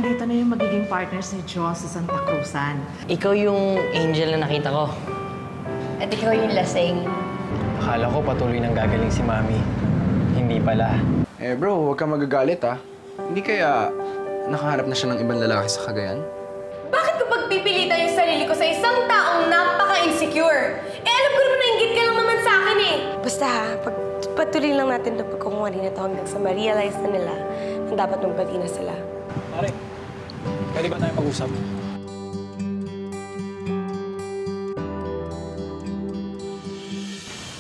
nandito na yung magiging partners ni Joss sa Santa Cruzan. Ikaw yung angel na nakita ko. At ikaw yung lasing. Akala ko patuloy nang gagaling si Mami. Hindi pala. Eh bro, huwag kang magagalit ah. Hindi kaya nakahanap na siya ng ibang lalaki sa Cagayan? Bakit ko pagpipilitan yung sarili ko sa isang taong napaka-insecure? Eh, alam ko naman nainggit ka lang naman sa akin eh. Basta ha, patuloy lang natin itong pagkukuha rin na ito hanggang sa ma-realize na nila na dapat magbati na sila. Pare, pwede ba tayo mag-usap?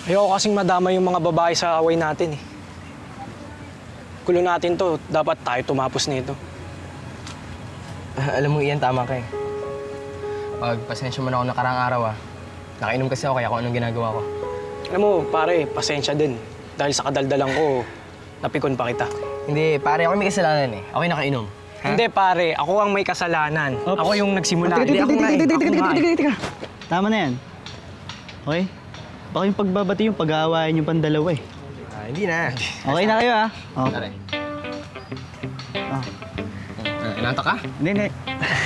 Ayoko kasing madama yung mga babae sa away natin eh. Gulo natin to, dapat tayo tumapos nito. Alam mo, Ian, tama ka eh. Pasensya mo na ako nakarang araw ah. Nakainom kasi ako kaya kung anong ginagawa ko. Alam mo, pare, pasensya din. Dahil sa kadaldalan ko, napikon pa kita. Hindi, pare, ako may kasalanan eh. Ako'y nakainom. Ha? Hindi, pare. Ako ang may kasalanan. Oops. Ako yung nagsimula. Hindi ako nga eh. Tama na yan. Okay? Baka yung pagbabati yung pag-aawayan yung pandalawa eh. Hindi na. Okay na kayo ah. Oh. Pare. Oh. Inantok ka? Hindi.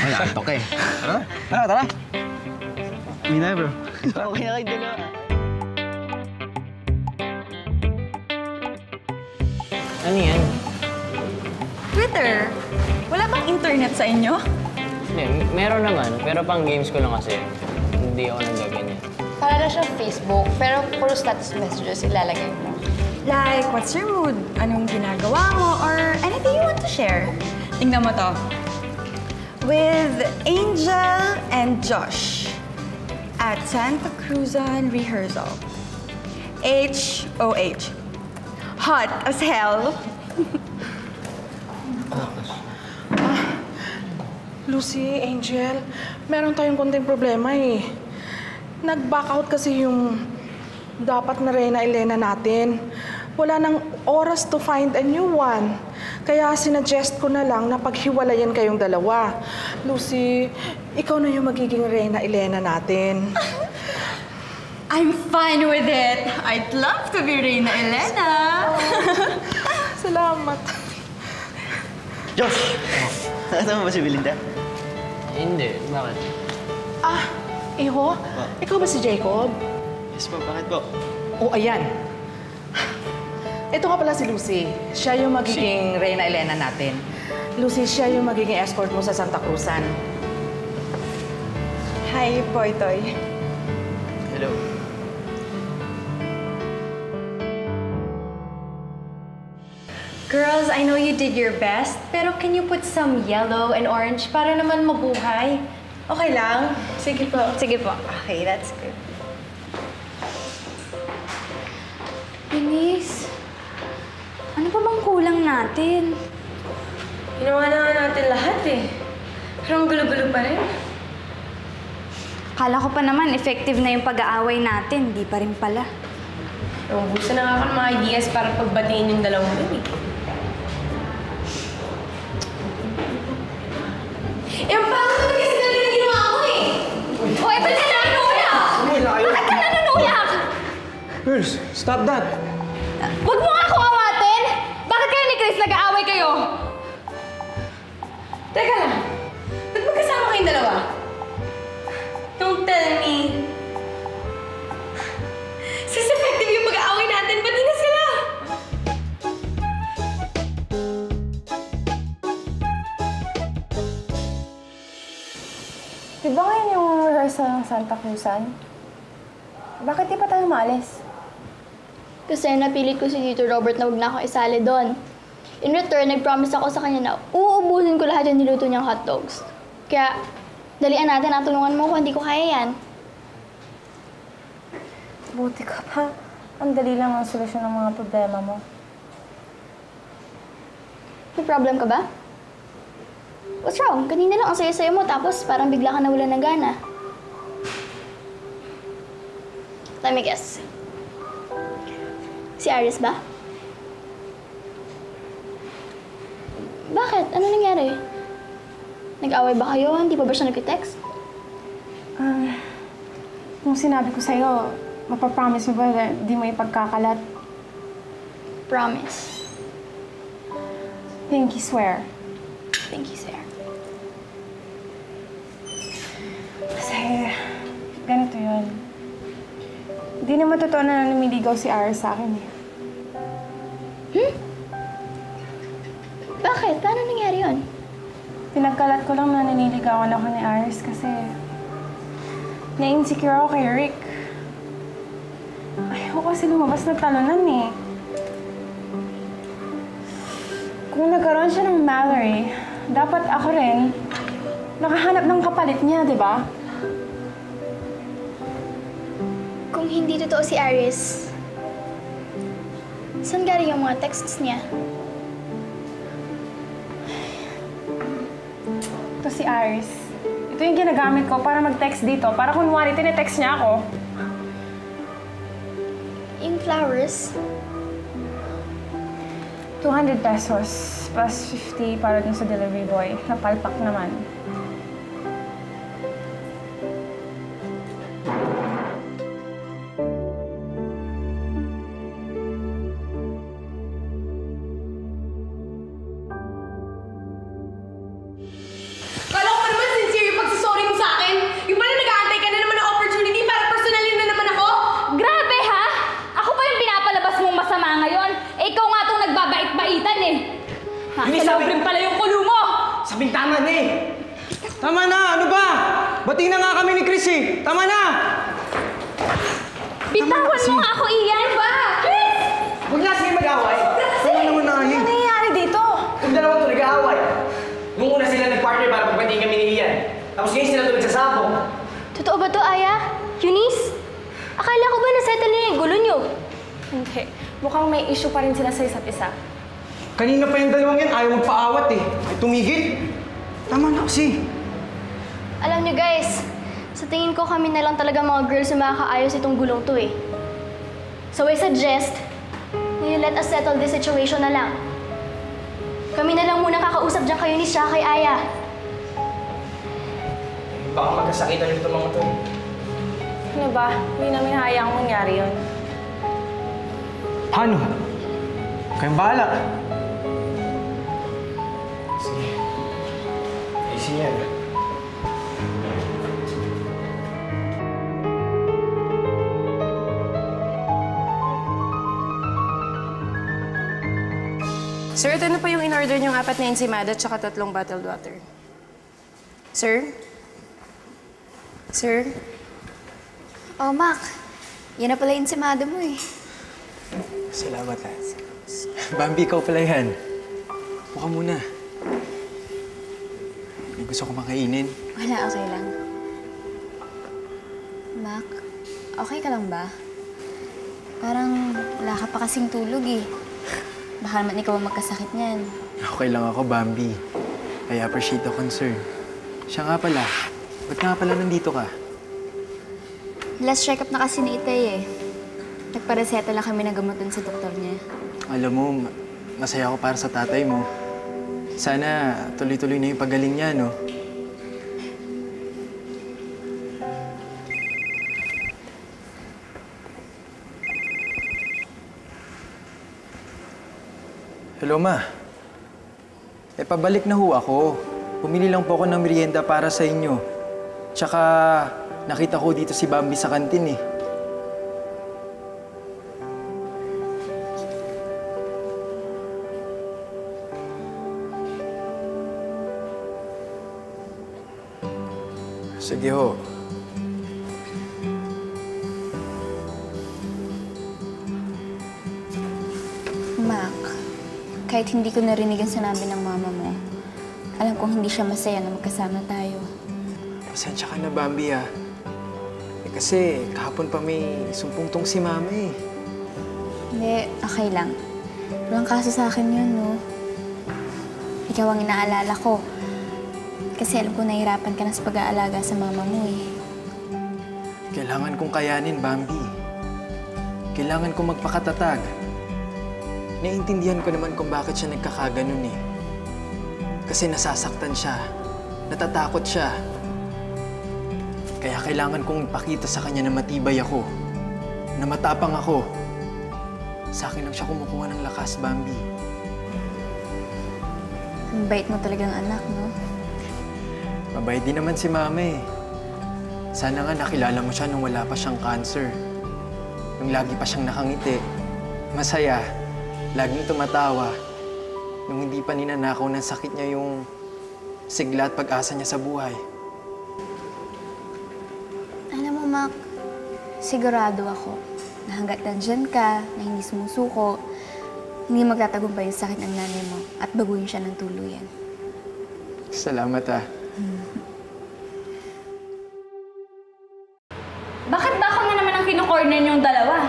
Inantok eh. Tara. Hindi na bro. Okay na kayo dalawa. Ano yan? Twitter? Wala bang internet sa inyo? Hindi, meron naman. Pero pang games ko lang kasi. Hindi ako nagaganyan. Para na siyang Facebook, pero puro status messages ilalagay mo. Like, what's your mood? Anong ginagawa mo? Or anything you want to share? Tingnan mo to. With Angel and Josh at Santa Cruzan Rehearsal. HOH. Hot as hell. Lucy, Angel, meron tayong konting problema eh. Nag-back out kasi yung dapat na Reyna Elena natin. Wala nang oras to find a new one. Kaya sinuggest ko na lang na paghiwalayan kayong dalawa. Lucy, ikaw na yung magiging Reyna Elena natin. I'm fine with it. I'd love to be Reyna Elena. Salamat. Josh! Nakasama mo ba si Belinda? Hindi. Bakit? Iho, ikaw ba si Jacob? Yes po, bakit po? Oh, ayan. Ito nga pala si Lucy. Siya yung magiging Reyna Elena natin. Lucy, siya yung magiging escort mo sa Santa Cruzan. Hi, Boy Toy. Hello. Girls, I know you did your best, pero can you put some yellow and orange para naman mabuhay? Okay lang? Sige po. Sige po. Okay, that's good. Denise, ano pa bang kulang natin? Ginawa na nga natin lahat eh. Pero ang gulo-gulo pa rin. Akala ko pa naman effective na yung pag-aaway natin. Di pa rin pala. Gusto na nga ako ng mga ideas para pagbatiin yung dalawang yun eh. Yung pangit naman kasi talaga na ginawa ko eh! Hoy, ba't ka nanunuyak? Bakit ka nanunuyak? Girls, stop that! Huwag mo nga ako awatin! Bakit kayo ni Chris nag-aaway kayo? Teka lang, ba't magkasama kayong dalawa? Don't tell me. Sis, effective yung pag-aaway natin, pati na sila! Di ba ngayon yung rehearsal ng Santa Cruzan? Bakit di pa tayo maalis? Kasi napilit ko si Tito Robert na huwag na ako isali doon. In return, nag-promise ako sa kanya na uubusin ko lahat yung niluto niyang hotdogs. Kaya, dalian natin at tulungan mo kung hindi ko kaya yan. Buti ka pa. Ang dali lang ang solusyon ng mga problema mo. May problem ka ba? What's wrong? Kanina lang ang saya-saya mo tapos parang bigla ka nawalan ng gana. Let me guess. Si Aris ba? Bakit? Ano nangyari? Nag-away ba kayo? Hindi pa ba siya nag-text? Kung sinabi ko sa'yo, mapapromise mo ba na di mo ipagkakalat? Promise. Pinky swear. Thank you, sir. Di naman totoo na namiligaw si Aris sa akin eh. Bakit? Paano nangyari yun? Pinagkalat ko lang na naniligawan ako ni Aris kasi na-insecure ako kay Rick. Ayoko kasi lumabas na talunan eh. Kung nagkaroon siya ng Mallory, dapat ako rin nakahanap ng kapalit niya, di ba? Kung hindi totoo si Aris, saan galing yung mga texts niya? Ito si Aris. Ito yung ginagamit ko para mag-text dito. Para kunwari, tinetext niya ako. Yung flowers? 200 pesos plus 50 para dun sa delivery boy. Napalpak naman. Kala ko pa naman sincere yung pagsasorry mo sa akin. Yung pala nag-aantay ka na naman ng opportunity para personalin na naman ako. Grabe ha! Ako pa yung pinapalabas mong masama ngayon. Eh, ikaw nga itong nagbabait-baitan eh. Ha, Hindi, sa sabi- rin pala yung kulo mo! Sabing tama na eh! Tama na! Ano ba? Bati na nga kami ni Chris eh! Tama na! Bitawan mo nga ako, Ian! Ba? Chris! Huwag na sige mag-away! Wala naman na Ano nangyayari dito? Yung dalawa to nag-aaway. Nung una sila nag-partner para pagbatiin kami ni Ian. Tapos ngayon sila to nagsasabong. Totoo ba to, Aya? Eunice? Akala ko ba nasettle niyo yung gulo niyo? Hindi. Mukhang may issue pa rin sila sa isa't isa. Kanina pa yung dalawang yan, ayaw magpaawat eh. Ay, tumigil. Tama na kasi. Alam niyo guys, sa tingin ko kami na lang talaga mga girls na makakaayos itong gulong to eh. So I suggest, na you let us settle this situation na lang. Kami na lang muna kakausap dyan kayo ni Shaka kay Aya. Baka magkasakitan yung mga to. Ano ba? Hindi namin hayaang mangyari yun. Paano? Kayong bahala. Sige. Ayusin yan. Sir, ito na po yung in-order niyong 4 na ensimada at 3 bottled water. Sir? Sir? Oh, Mac. Yan na pala yung ensimada mo eh. Salamat, ha. Bambi, ikaw pala yan. Buka muna. May gusto ko makainin. Wala, okay lang. Mac, okay ka lang ba? Parang wala ka pa kasing tulog eh. Baka naman ikaw ang magkasakit niyan. Okay lang ako, Bambi. I appreciate the concern. Siya nga pala. Ba't nga pala nandito ka? Last check-up na kasi ni Itay eh. Nagpareseta lang kami ng gamot dun sa doktor niya. Alam mo, masaya ako para sa tatay mo. Sana tuloy-tuloy na yung pagaling niya, no? Hello, Ma. Pabalik na ho ako. Pumili lang po ako ng merienda para sa inyo. Tsaka, nakita ko dito si Bambi sa kantin eh. Sige ho. Mac, kahit hindi ko narinig ang sinabi ng mama mo, alam kong hindi siya masaya na magkasama tayo. Pasensya ka na, Bambi, ah. Kasi kahapon pa may sumpong tong si Mama eh. Hindi, okay lang. Walang kaso sa akin yun, no? Ikaw ang inaalala ko. Kasi alam ko nahihirapan ka na sa pag-aalaga sa mama mo eh. Kailangan kong kayanin, Bambi. Kailangan kong magpakatatag. Naiintindihan ko naman kung bakit siya nagkakaganon eh. Kasi nasasaktan siya. Natatakot siya. Kaya kailangan kong ipakita sa kanya na matibay ako. Na matapang ako. Sa akin lang siya kumukuha ng lakas, Bambi. Ang bait mo talagang anak, no? Mabait din naman si Mama eh. Sana nga nakilala mo siya nung wala pa siyang cancer. Yung lagi pa siyang nakangiti, masaya, laging tumatawa. Nung hindi pa ninanakaw ng sakit niya yung sigla at pag-asa niya sa buhay. Alam mo, Mac, sigurado ako na hanggat nandyan ka, na hindi sumusuko, hindi magtatagumpay yung sakit ng nanay mo at baguhin siya ng tuluyan. Salamat ah. Bakit ba ako na naman ang kino-corner niyong dalawa?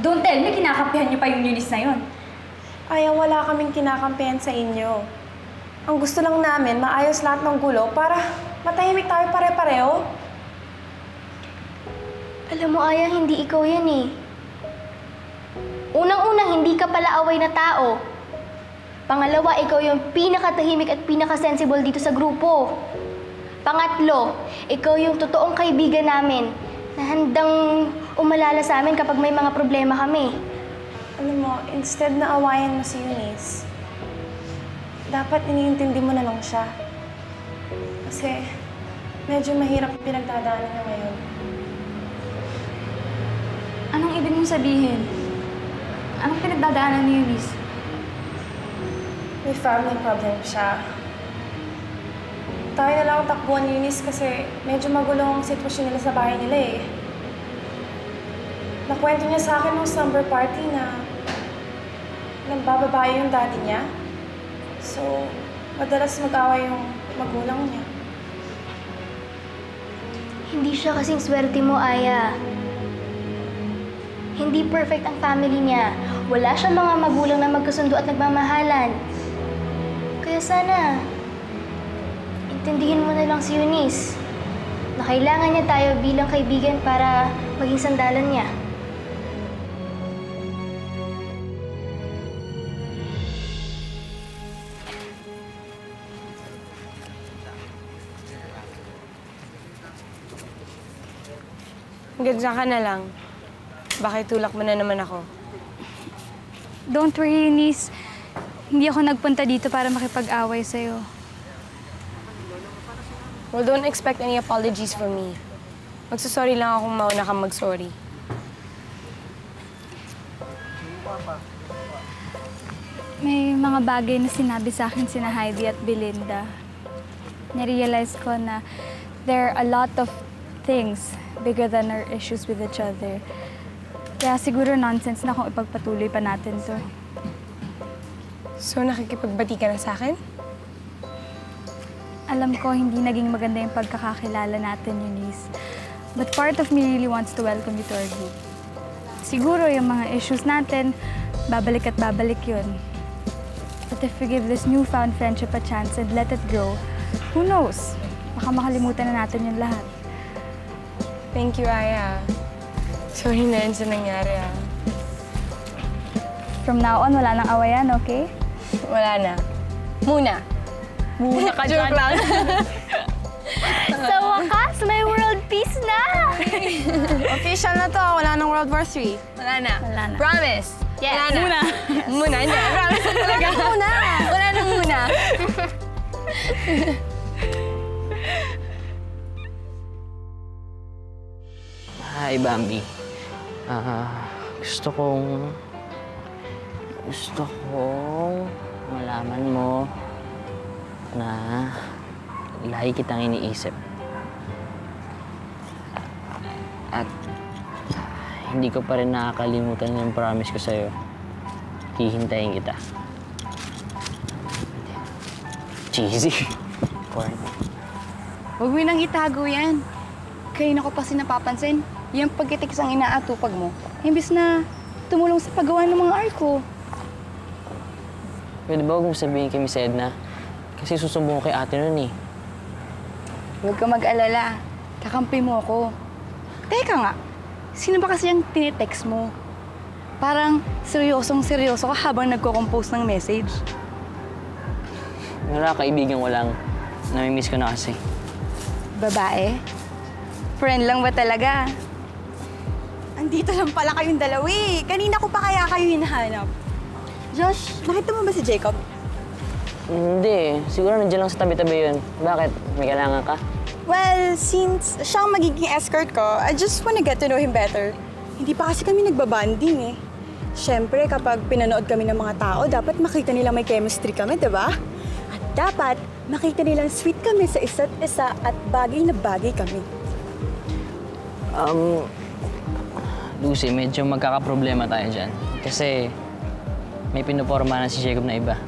Don't tell me, kinakampihan niyo pa yung Eunice na yun. Aya, wala kaming kinakampihan sa inyo. Ang gusto lang namin, maayos lahat ng gulo para matahimik tayo pare-pareho. Alam mo, Aya, hindi ikaw yan eh. Unang-una, hindi ka pala away na tao. Pangalawa, ikaw yung pinakatahimik at pinakasensible dito sa grupo. Pangatlo, ikaw yung totoong kaibigan namin na handang umalala sa amin kapag may mga problema kami. Alam mo, instead na awayan mo si Eunice, dapat iniintindi mo na lang siya. Kasi medyo mahirap ang pinagdadaanan niya ngayon. Anong ibig mong sabihin? Anong pinagdadaanan ni Eunice? May family problem siya. Tayo na lang ang takbuhan ni Eunice kasi medyo magulo ang sitwasyon nila sa bahay nila eh. Nakwento niya sa akin nung slumber party na nagbababae yung daddy niya. So, madalas mag-away yung magulang niya. Hindi siya kasing swerte mo, Aya. Hindi perfect ang family niya. Wala siyang mga magulang na magkasundo at nagmamahalan. Kaya sana, intindihin mo na lang si Eunice na kailangan niya tayo bilang kaibigan para maging sandalan niya. Hanggang dyan ka na lang. Bakit tulak mo na naman ako? Don't worry, Eunice. Hindi ako nagpunta dito para makipag-away sa'yo. Well, don't expect any apologies from me. Magsasorry lang akong mauna kang mag-sorry. May mga bagay na sinabi sa akin sina Heidi at Belinda. Narealize ko na there are a lot of things bigger than our issues with each other. Kaya siguro nonsense na kung ipagpatuloy pa natin to. So, nakikipagbati ka na sa akin? Alam ko hindi naging maganda yung pagkakakilala natin, Eunice. But part of me really wants to welcome you to our group. Siguro yung mga issues natin, babalik at babalik yun. But if we give this newfound friendship a chance and let it grow, who knows? Baka makalimutan na natin yung lahat. Thank you, Aya. Sorry na rin sa nangyari, ah. From now on, wala nang awayan, okay? Wala na. Muna. Muna ka dyan. Joke lang. Sa wakas, may world peace na! Official na to. Wala nang World War III. Wala na. Wala na. Promise. Yes. Wala na. Muna. Yes. Muna. Hindi. Promise. Wala na muna. Wala na muna. Hi, Bambi. Gusto kong malaman mo na lagi kitang iniisip. At hindi ko pa rin nakakalimutan yung promise ko sa'yo. Hihintayin kita. Cheesy. Corn. Huwag mo nang itago yan. Kanina ko pa napapansin, yung pagkitiks ang inaatupag mo, imbis na tumulong sa paggawa ng mga arko. Pwede ba huwag mo sabihin kay Miss Edna? Kasi susumbong ko kay ate nun eh. Huwag ka mag-alala. Kakampi mo ako. Teka nga, sino ba kasi yung tinitext mo? Parang seryosong-seryoso ka habang nagko-compose ng message. Wala, kaibigan ko lang. Namimiss ko na kasi. Babae? Friend lang ba talaga? Andito lang pala kayong dalawa eh. Kanina ko pa kaya kayo hinahanap. Josh, nakita mo ba si Jacob? Hindi. Siguro nandiyan lang sa tabi-tabi yun. Bakit? May kailangan ka? Well, since siya ang magiging escort ko, I just wanna get to know him better. Hindi pa kasi kami nagbabanding eh. Siyempre, kapag pinanood kami ng mga tao, dapat makita nila may chemistry kami, di ba? At dapat makita nilang sweet kami sa isa't isa at bagay na bagay kami. Lucy, medyo magkakaproblema tayo dyan. Kasi may pinuporma na si Jacob na iba.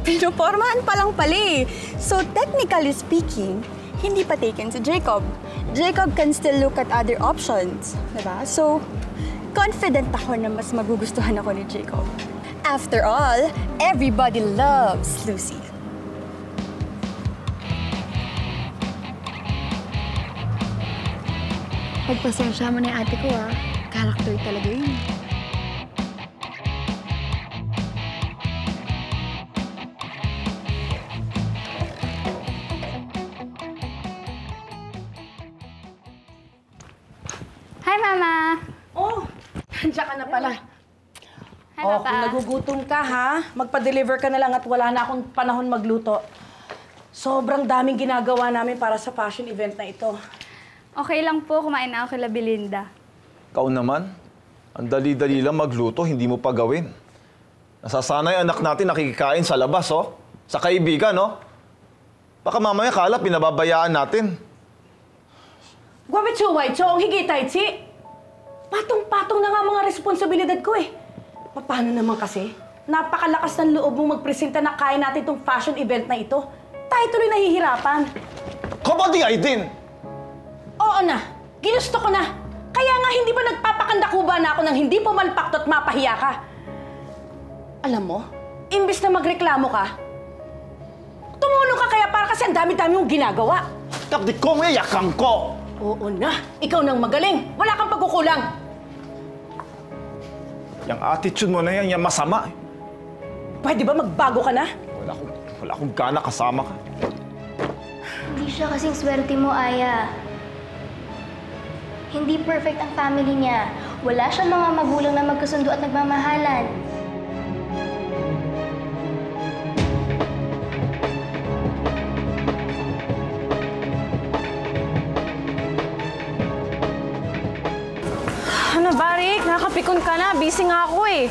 Pinupormahan pa lang pala eh. So, technically speaking, hindi pa taken si Jacob. Jacob can still look at other options, diba? So, confident ako na mas magugustuhan ako ni Jacob. After all, everybody loves Lucy. Pagpasensya mo na yung ate ko, ah. Character talaga yun. Hi, Mama! Oh, nandiyan ka na pala. Hi, Oh, Papa. kung nagugutom ka ha, magpa-deliver ka na lang at wala na akong panahon magluto. Sobrang daming ginagawa namin para sa fashion event na ito. Okay lang po, kumain na ako kila Belinda. Ikaw naman, ang dali-dali lang magluto, hindi mo pa gawin. Nasasanay anak natin nakikikain sa labas, oh. Sa kaibigan, oh. Baka mamaya kala pinababayaan natin. Gwabitsuway, chong higitay, chi. Patong-patong na nga mga responsibilidad ko eh. Paano naman kasi? Napakalakas ng loob mong magpresenta na kaya natin itong fashion event na ito. Tayo tuloy nahihirapan. Kabadi ay din! Oo na, ginusto ko na. Kaya nga hindi ba nagpapakandakuba na ako ng hindi pumalpakto at mapahiya ka? Alam mo, imbis na magreklamo ka, tumulong ka kaya para kasi ang dami-dami mong ginagawa. Tapos ko nga yakang ko! Oo na, ikaw nang magaling. Wala kang pagkukulang. Yung attitude mo na yan, yung masama. Pwede ba magbago ka na? Wala akong gana kasama ka. Hindi siya kasing swerte mo, Aya. Hindi perfect ang family niya. Wala siyang mga magulang na magkasundo at nagmamahalan. Ano ba, Rick? Nakapikon ka na. Busy nga ako eh.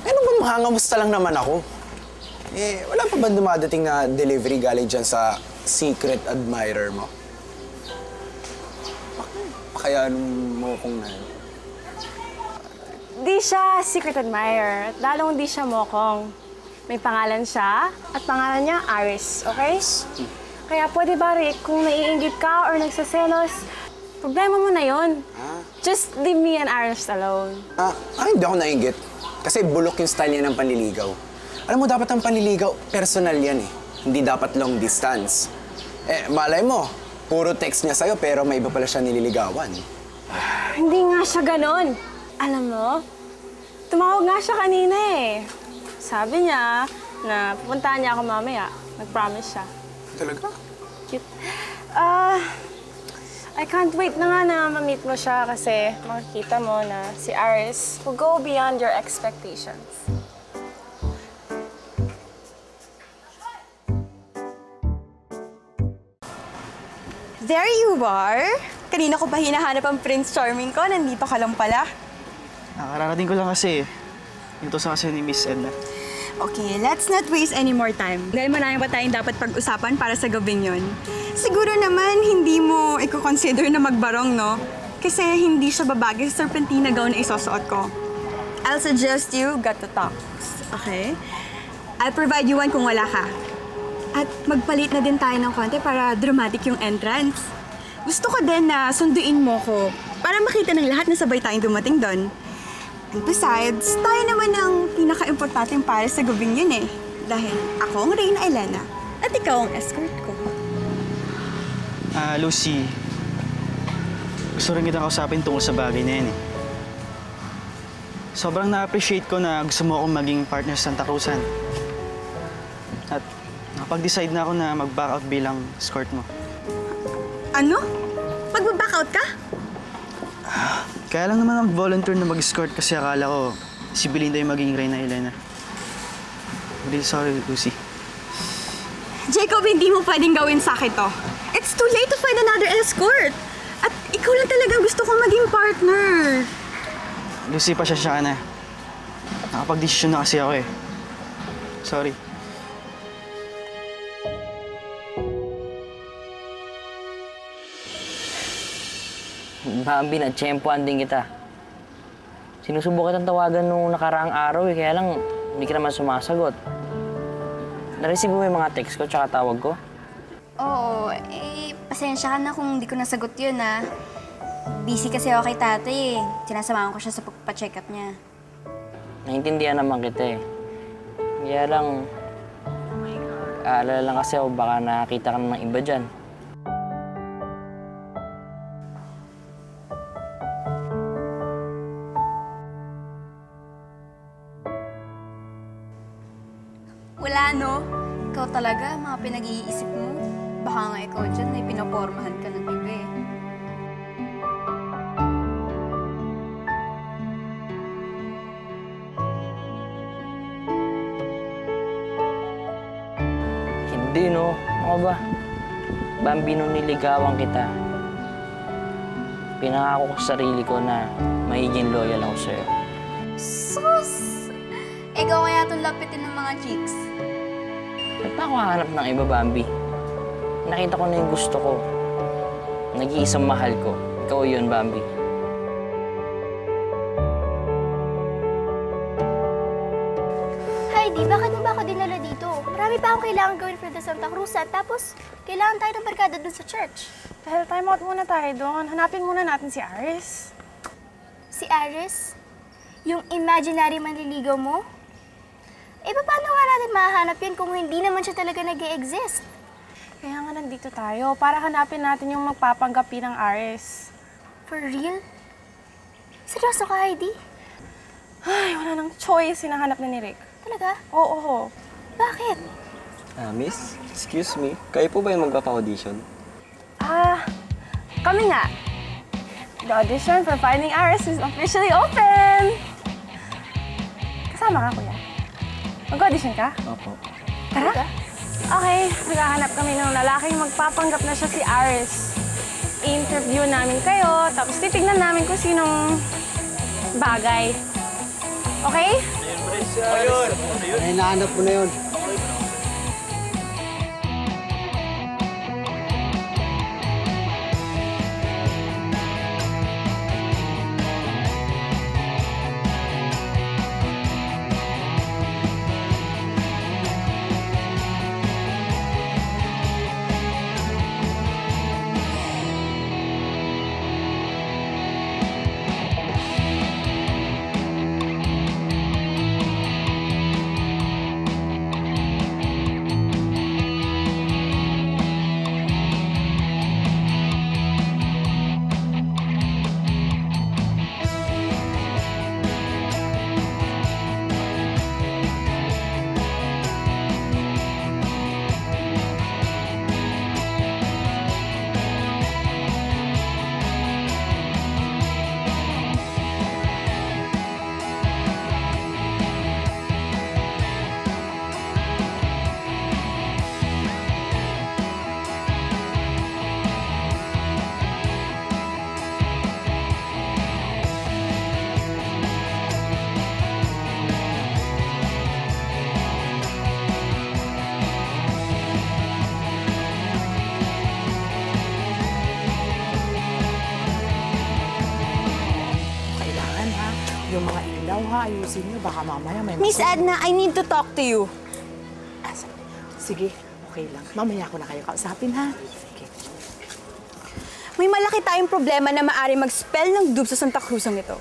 Ano ba, makangamusta lang naman ako? Eh, wala pa ba dumadating na delivery galing dyan sa secret admirer mo? Kaya mo kung na... Di siya secret admirer. At lalong di siya mokong. May pangalan siya at pangalan niya Aris, okay? Kaya pwede ba, Rick, kung naiinggit ka or nagsaselos, problema mo na yun. Just leave me and Aris alone. Hindi ako nainggit. Kasi bulok yung style niya ng panliligaw. Alam mo, dapat ang panliligaw, personal yan eh. Hindi dapat long distance. Eh, malay mo, puro text niya sa'yo pero may iba pala siya nililigawan. Hindi nga siya ganon. Alam mo, tumawag nga siya kanina eh. Sabi niya na pupuntahan niya ako mamaya. Nag-promise siya. Talaga? Cute. I can't wait na nga na ma-meet mo siya kasi makikita mo na si Aris will go beyond your expectations. There you are! Kanina ko pa hinahanap ang Prince Charming ko, nandito ka lang pala. Nakararating ko lang kasi. Ito sa kasi ni Miss Edna. Okay, let's not waste any more time. Dahil marami pa tayong dapat pag-usapan para sa gabing yun. Siguro naman hindi mo i-consider na magbarong, no? Kasi hindi siya babagay sa serpentina gown na isusuot ko. I'll suggest you got to talk, okay? I'll provide you one kung wala ka. At magpalit na din tayo ng konti para dramatic yung entrance. Gusto ko din na sunduin mo ko para makita ng lahat na sabay tayong dumating doon. And besides, tayo naman ang pinaka-importanteng para sa gabing yun eh. Dahil ako ang Reyna Elena at ikaw ang escort ko. Lucy, gusto rin kitang kausapin tungkol sa bagay na yan eh. Sobrang na-appreciate ko na gusto mo akong maging partner sa Santa Cruzan. At nakapag-decide na ako na mag-back out bilang escort mo. Ano? Mag-back out ka? Kaya lang naman mag-volunteer na mag-escort kasi akala ko si Belinda yung magiging Reyna Elena. I'm really sorry, Lucy. Jacob, hindi mo pwedeng gawin sa akin to. It's too late to find another escort. At ikaw Ikaw lang talaga gusto kong maging partner. Lucy, pasensya ka na. Nakapag-desisyon na kasi ako eh. Sorry. Bambi, natsyempoan din kita. Sinusubukan kitang tawagan nung nakaraang araw kaya lang hindi ka naman sumasagot. Nareceive mo yung mga text ko tsaka tawag ko? Oo, pasensya ka na kung hindi ko nasagot yun, ah. Busy kasi ako kay tatay, eh. Sinasamahan ko siya sa pagpa-check up niya. Naintindihan naman kita eh. Kaya lang, aalala lang kasi ako baka nakakita ka na ng iba dyan. Wala, no? Ikaw talaga, mga pinag-iisip mo. Baka nga ikaw dyan ay pinapormahan ka ng iba, eh. Hindi, no? Ano ba? Bambi, nung niligawan kita, pinangako ko sa sarili ko na magiging loyal ako sa'yo. Sus! Ikaw kaya itong lapitin ng mga chicks. Ba't pa ako hahanap ng iba, Bambi? Nakita ko na yung gusto ko. Nag-iisang mahal ko. Ikaw yun, Bambi. Heidi, bakit mo ba ako dinala dito? Marami pa akong kailangan gawin for the Santa Cruz, tapos kailangan tayo ng barkada dun sa church. Dahil time out muna tayo doon. Hanapin muna natin si Aris. Si Aris? Yung imaginary manliligaw mo? Eh, paano nga natin mahahanap yan kung hindi naman siya talaga nag-e-exist? Kaya nga nandito tayo para hanapin natin yung magpapanggapi ng Aris. For real? Seryoso ka, Heidi? Ay, wala nang choice. Hinahanap na ni Rick. Talaga? Oo. Bakit? Miss, excuse me. Kayo po ba yung magpapa-audition? Kami nga. The audition for Finding Aris is officially open! Kasama ka, kuya? Mag-audition ka? Opo. Tara. Okay, maghahanap kami ng lalaking magpapanggap na siya si Aris. I-interview namin kayo, tapos titignan namin kung sinong bagay. Okay? Ayun! Ay, nahanap mo na yun. Yung mga ilaw ha, ayusin niyo. Baka mamaya may... Miss Edna, I need to talk to you. Sige, okay lang. Mamaya ko na kayo kausapin ha. Sige. May malaki tayong problema na maaari mag-spell ng dub sa Santa Cruzang ito.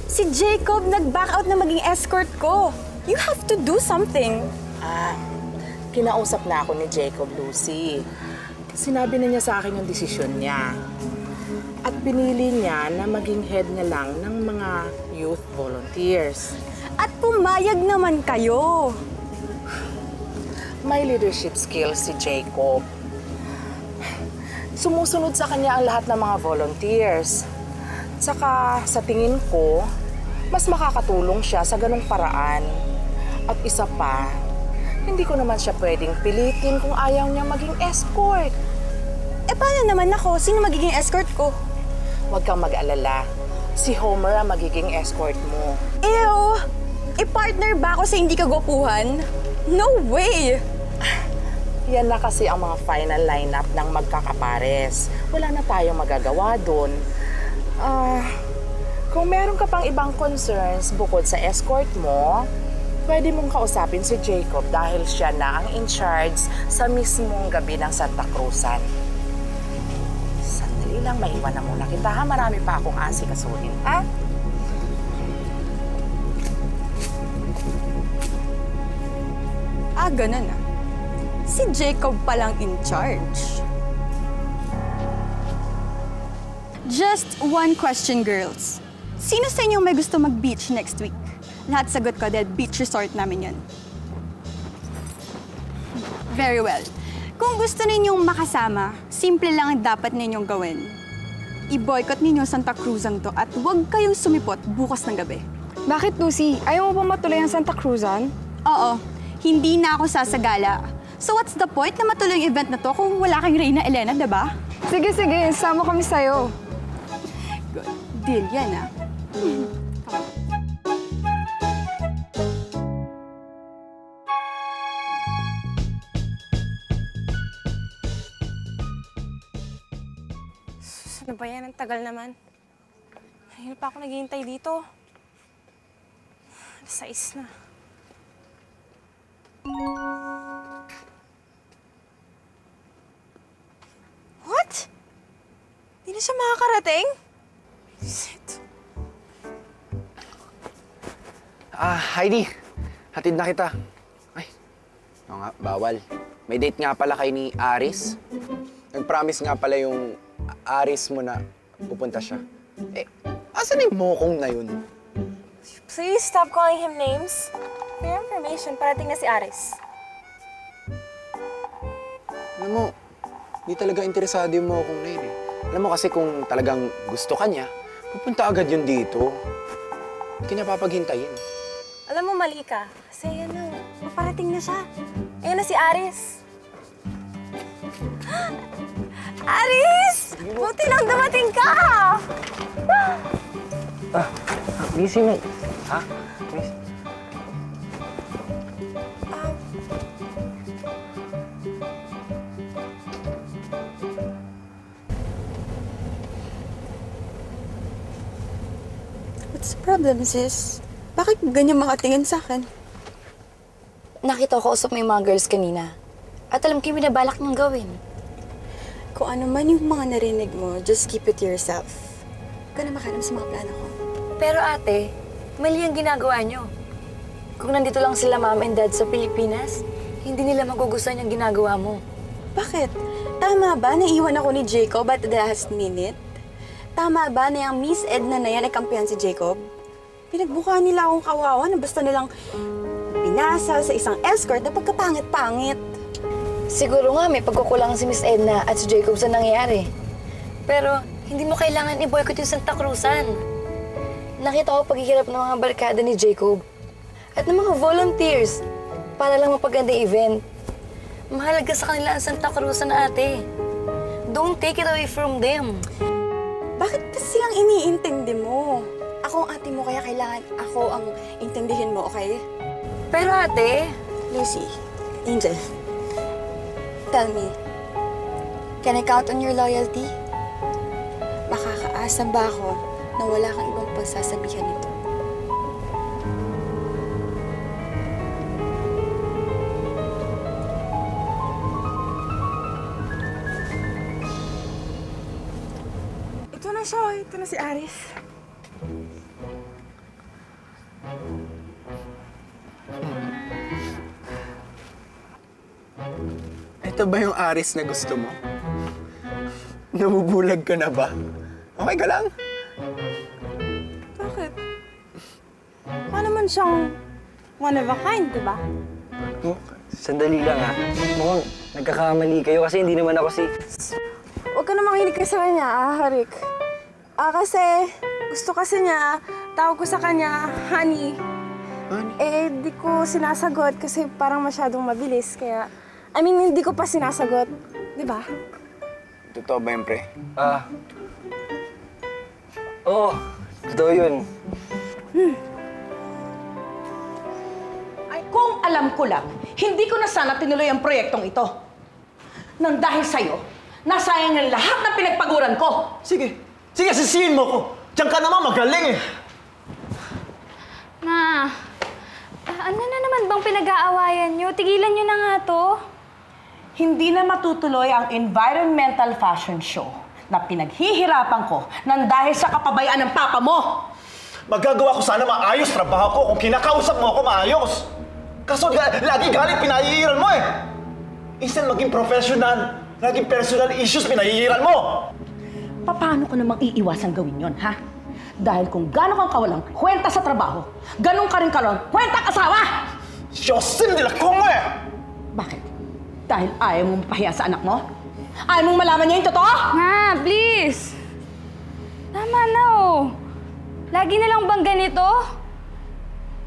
Si Jacob nag-back out na maging escort ko. You have to do something. Kinausap na ako ni Jacob, Lucy. Sinabi na niya sa akin yung desisyon niya. At pinili niya na maging head na lang ng mga youth volunteers. At pumayag naman kayo. May leadership skills si Jacob. Sumusunod sa kanya ang lahat ng mga volunteers. Saka sa tingin ko, mas makakatulong siya sa ganong paraan. At isa pa, hindi ko naman siya pwedeng pilitin kung ayaw niya maging escort. Eh paano naman ako? Sino magiging escort ko? Huwag kang mag-alala. Si Homer ang magiging escort mo. Ew! I-partner ba ako sa hindi kagwapuhan? No way! Yan na kasi ang mga final lineup ng magkakapares. Wala na tayong magagawa doon. Kung meron ka pang ibang concerns bukod sa escort mo, pwede mong kausapin si Jacob dahil siya na ang in charge sa mismong gabi ng Santa Cruzan. Sandali lang, maiwan na muna kita ha. Marami pa akong asikasuhin, ha? Ganun ah. Si Jacob palang in charge. Just one question, girls. Sino sa inyo may gusto mag-beach next week? Lahat sagot ko dahil beach resort namin yun. Very well. Kung gusto ninyong makasama, simple lang ang dapat ninyong gawin. I-boycott ninyo Santa Cruzan to at huwag kayong sumipot bukas ng gabi. Bakit, Lucy? Ayaw mo ba matuloy ang Santa Cruzan? Oo. Hindi na ako sasagala. So what's the point na matuloy yung event na to kung wala kang Reyna Elena, diba? Sige, sama kami sa'yo. Good. Deal yan ah. Ano ba yan? Ang tagal naman. Ngayon pa ako naghihintay dito. 6 na. What? Di na siya makakarating? Shit. Heidi. Hatid na kita. Ay, oo nga, bawal. May date nga pala kay ni Aris. Nag-promise nga pala yung Aris mo na pupunta siya. Asan yung mokong na yun? Please stop calling him names. For your information, parating na si Aris. Alam mo, di talaga interesado yung mokong na yun eh. Alam mo kasi kung talagang gusto ka niya, pupunta agad yun dito. Hindi ka niya papaghintayin. Alam mo, mali ka. Kasi paparating na siya. Ayun na si Aris. Aris! Buti lang dumating ka! Busy mo. Ha? Miss? What's the problem, sis? Bakit ganyan makatingin sa akin? Nakita ko usap mo yung mga girls kanina. At alam ko yung binabalak niyong gawin. Kung ano man yung mga narinig mo, just keep it to yourself. Huwag ka na makialam sa mga plano ko. Pero ate, mali ang ginagawa niyo. Kung nandito lang sila mom and dad sa Pilipinas, hindi nila magugustuhan yung ginagawa mo. Bakit? Tama ba na iwan ako ni Jacob at the last minute? Tama ba na yung Miss Edna na yan ay kampihan si Jacob? Pinagbukaan nila akong kawawa na basta nilang pinasa sa isang escort na pagkapangit-pangit. Siguro nga may pagkukulang si Miss Edna at si Jacob sa nangyari. Pero hindi mo kailangan i-boycott yung Santa Cruzan. Nakita ko paghihirap ng mga barkada ni Jacob at ng mga volunteers para lang mapaganda event. Mahalaga sa kanila ang Santa Cruzan, ate. Don't take it away from them. Bakit kasi silang iniintindi mo? Ako ang ate mo, kaya kailangan ako ang intindihin mo, okay? Pero ate... Lucy, Angel, tell me, can I count on your loyalty? Makakaasa ba ako na wala kang ibang pagsasabihan nito? Ito na siya. Ito na si Aris. Ito ba yung Aris na gusto mo? Nabubulag ka na ba? Okay ka lang? Bakit? Mukha naman siyang one of a kind, di ba? Sandali lang ha. Mukhang nagkakamali kayo kasi hindi naman ako si... Huwag ka na makinig ka sa kanya, Harik. Kasi gusto kasi niya, tawag ko sa kanya, honey. Honey? Di ko sinasagot kasi parang masyadong mabilis, kaya... hindi ko pa sinasagot. Di ba? Totoo ba yun, pre? Oo, totoo yun. Ay, kung alam ko lang, hindi ko na sana tinuloy ang proyektong ito. Nang dahil sa'yo, nasayang ang lahat ng pinagpaguran ko. Sige, sisihin mo ko. Diyan ka naman magaling eh. Ma, ano na naman bang pinag-aawayan nyo? Tigilan nyo na nga to. Hindi na matutuloy ang environmental fashion show na pinaghihirapan ko nang dahil sa kapabayaan ng papa mo. Magagawa ko sana maayos trabaho ko kung kinakausap mo ako maayos. Kaso lagi galit pinahihiran mo eh. Instead maging professional, laging personal issues pinahihiran mo. Paano ko namang iiwasan gawin yon, ha? Dahil kung gano'n kang kawalang kwenta sa trabaho, gano'n ka rin kawalang kwenta kasawa! Yosim de la Congo eh! Bakit? Dahil ayaw mong mapahiya sa anak mo? Ayaw mong malaman niya yung totoo? Ma, please! Tama na oh. Lagi na lang bang ganito?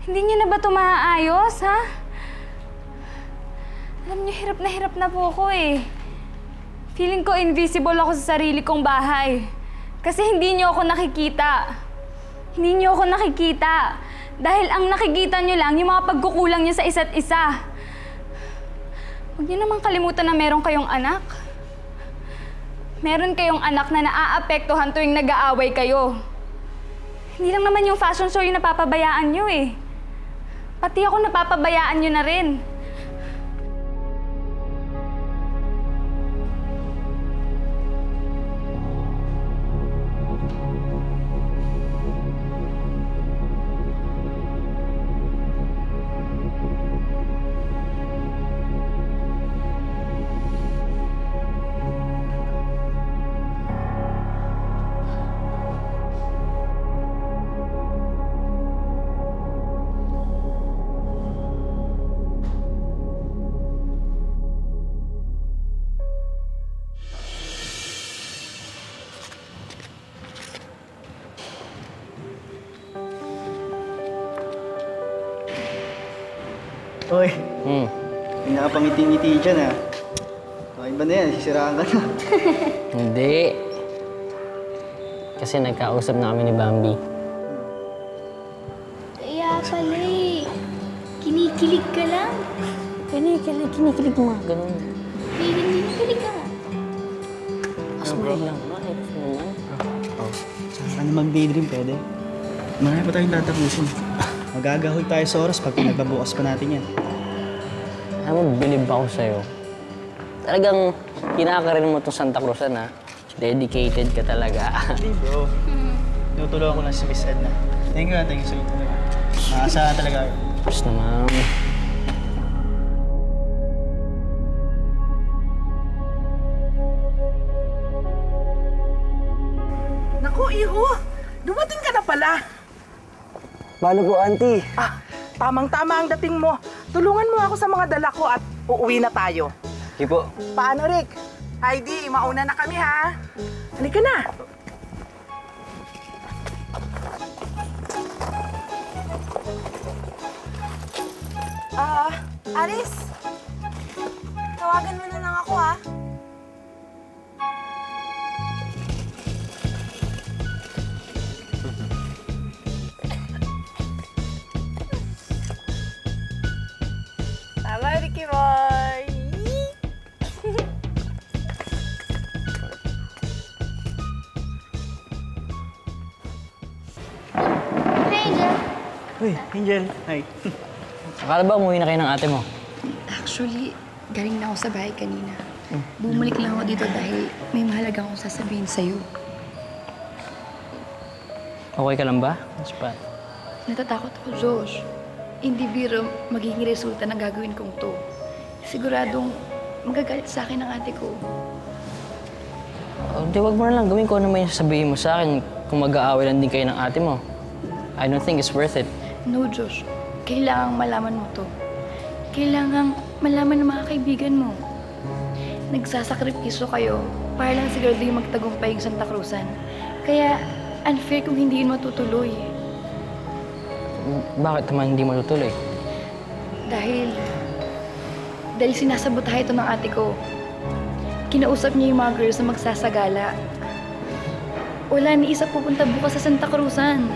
Hindi niyo na ba ito maaayos, ha? Alam niyo, hirap na po ako eh. Feeling ko invisible ako sa sarili kong bahay. Kasi hindi niyo ako nakikita. Hindi niyo ako nakikita. Dahil ang nakikita niyo lang, yung mga pagkukulang niyo sa isa't isa. Huwag niyo naman kalimutan na meron kayong anak. Meron kayong anak na naaapektuhan tuwing nag-aaway kayo. Hindi lang naman yung fashion show yung napapabayaan niyo eh. Pati ako napapabayaan niyo na rin. Hoy. May nakapangiti-ngiti dyan ah. Okay ba na yan? Sisiraan ka na. Hindi. Kasi nagkausap na kami ni Bambi. Kaya pala eh. Kinikilig ka lang. Kinikilig mo nga. Ganun. Kinikilig ka nga. Asmay lang. Sana mag-daydream pwede. Marami pa tayong tatapusin. Magagahol tayo sa oras pag pinagbabukas pa natin yan. Alam mo, bilib ako sa'yo. Talagang kinakarin mo itong Santa Cruzan, ha? Dedicated ka talaga. Hindi, bro. Tinutulungan ko lang si Miss Edna. Thank you sa'yo talaga. Maasahan talaga kayo. Tapos naman. Naku, Iho! Dumating ka na pala. Paano po, auntie? Tamang-tama ang dating mo. Tulungan mo ako sa mga dala ko at uuwi na tayo. Sige po. Paano, Rick? Heidi, mauna na kami, ha? Halika na. Aris! Tawagan mo na lang ako, ha? Tama, Ricky Boy! Hey, Angel. Uy, Angel. Hi. Akala ba umuwi na kayo ng ate mo? Actually, galing na ako sa bahay kanina. Bumalik lang ako dito dahil may mahalaga akong sasabihin sa'yo. Okay ka lang ba? What's bad? Natatakot ako, Josh. Hindi biro magiging resulta ng gagawin kong to. Siguradong magagalit sa akin ang ate ko. Di, wag mo na lang gawin ko ano may sasabihin mo sa akin kung mag-aaway lang din kayo ng ate mo. I don't think it's worth it. No, Josh. Kailangang malaman mo to. Kailangang malaman ng mga kaibigan mo. Nagsasakripiso kayo para lang sigurado yung magtagumpay yung Santa Cruzan. Kaya unfair kung hindi yun matutuloy. Bakit naman hindi matutuloy? Dahil sinasabotahe ito ng ate ko. Kinausap niya yung mga girls na magsasagala. Wala ni isa pupunta bukas sa Santa Cruzan.